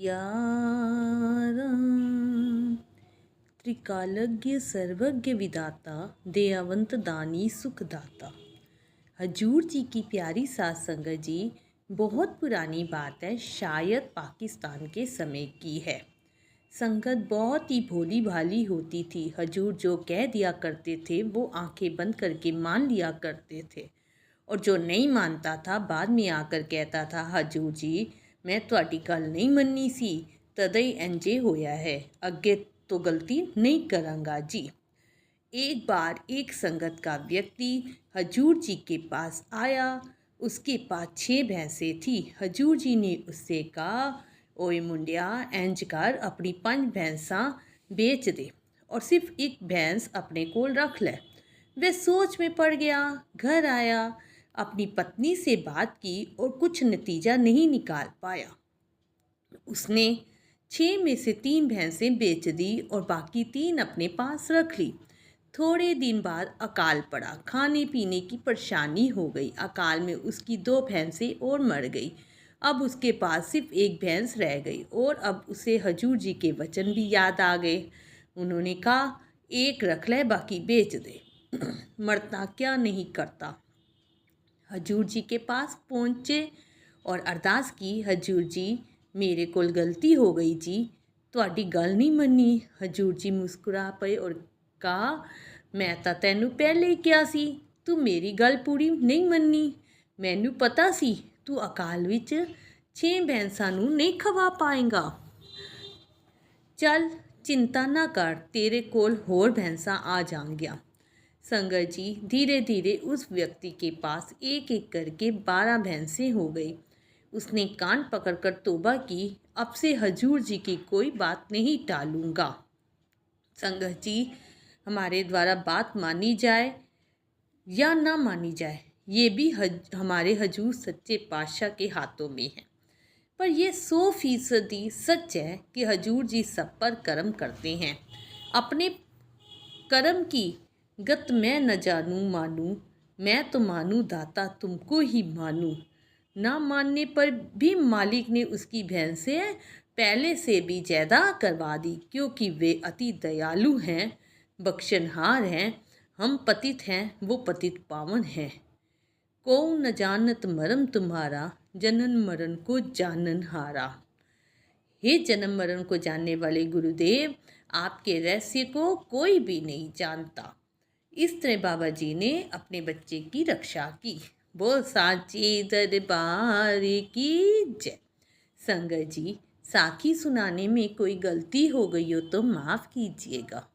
या राम। त्रिकालज्ञ सर्वज्ञ विदाता, दयावंत दानी सुखदाता। हजूर जी की प्यारी सात संगत जी, बहुत पुरानी बात है, शायद पाकिस्तान के समय की है। संगत बहुत ही भोली भाली होती थी। हजूर जो कह दिया करते थे वो आंखें बंद करके मान लिया करते थे, और जो नहीं मानता था बाद में आकर कहता था, हजूर जी मैं तुहाडी गल नहीं मन्नी सी, तदई इंजे होया है, अगे तो गलती नहीं करांगा जी। एक बार एक संगत का व्यक्ति हजूर जी के पास आया। उसके पास 6 भैंसें थी। हजूर जी ने उससे कहा, ओए मुंडिया, इंज कर अपनी 5 भैंसा बेच दे और सिर्फ एक भैंस अपने कोल रख ले। वह सोच में पड़ गया। घर आया, अपनी पत्नी से बात की और कुछ नतीजा नहीं निकाल पाया। उसने 6 में से 3 भैंसें बेच दी और बाकी 3 अपने पास रख ली। थोड़े दिन बाद अकाल पड़ा। खाने पीने की परेशानी हो गई। अकाल में उसकी 2 भैंसें और मर गई। अब उसके पास सिर्फ एक भैंस रह गई और अब उसे हजूर जी के वचन भी याद आ गए। उन्होंने कहा, एक रख ले, बाकी बेच दे। मरता क्या नहीं करता। हजूर जी के पास पहुँचे और अरदास की, हजूर जी मेरे कोल गलती हो गई जी, तुहाडी गल नहीं मन्नी। हजूर जी मुस्कुरा पे और कहा, मैं तो तैनू पहले ही कहा सी, तू मेरी गल पूरी नहीं मन्नी। मैनू पता सी तू अकाल विच 6 भैंसां नू नहीं खवा पाएगा। चल चिंता ना कर, तेरे कोल होर भैंसां आ जाएंगियां। संगत जी, धीरे धीरे उस व्यक्ति के पास एक एक करके 12 भैंसें हो गई। उसने कान पकड़कर तौबा की, अब से हजूर जी की कोई बात नहीं टालूंगा। संगत जी, हमारे द्वारा बात मानी जाए या ना मानी जाए, ये भी हमारे हजूर सच्चे पातशाह के हाथों में है। पर यह 100% सच है कि हजूर जी सब पर करम करते हैं। अपने कर्म की गत मैं न जानूं मानूं, मैं तो मानूं दाता तुमको ही मानूं। ना मानने पर भी मालिक ने उसकी भैंसें पहले से भी ज़्यादा करवा दी, क्योंकि वे अति दयालु हैं, बख्शनहार हैं। हम पतित हैं, वो पतित पावन हैं। को न जानत मरम तुम्हारा, जनन मरण को जानन हारा। हे जन्म मरण को जानने वाले गुरुदेव, आपके रहस्य को कोई भी नहीं जानता। इस तरह बाबा जी ने अपने बच्चे की रक्षा की। बोल साचे दरबार की जय। संगत जी, साखी सुनाने में कोई गलती हो गई हो तो माफ़ कीजिएगा।